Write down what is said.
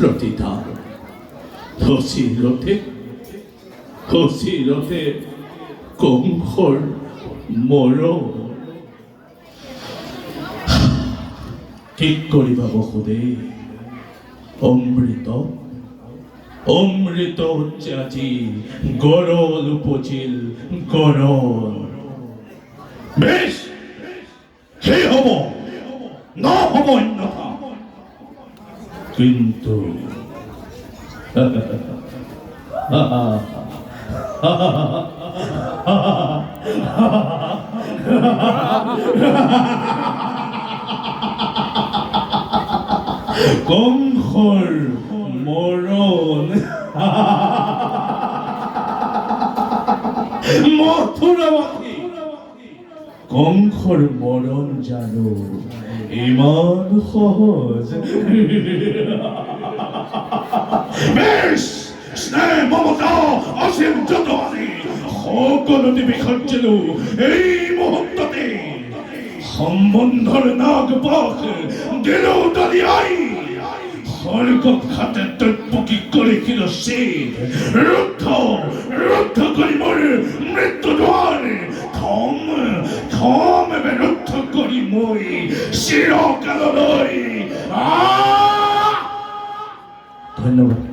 প্রতিদান হসিরতে কংখর মরণ ঠিক করিবা বহুদে অমৃত হচ্ছে আজি গরল উপচিল গরল বেশ সে হব না হব অন্যথা কিন্তু কংখর মরণ মথুরাবাসী কংখর মরণ জানো ইমান সহজ বেশ স্নেহ মমতা অসীম যত আছে সকলোতে বিসর্জন এই মুহূর্ততে সম্বন্ধৰ নাগ পাক দিল দলিয়াই স্বর্গ খাতে তৈপকি করে কিরসিদ রুদ্ধ করি মোর মৃত্যু দ্বার থম রুদ্ধ করি মই চিরকাললৈ ধন্যবাদ।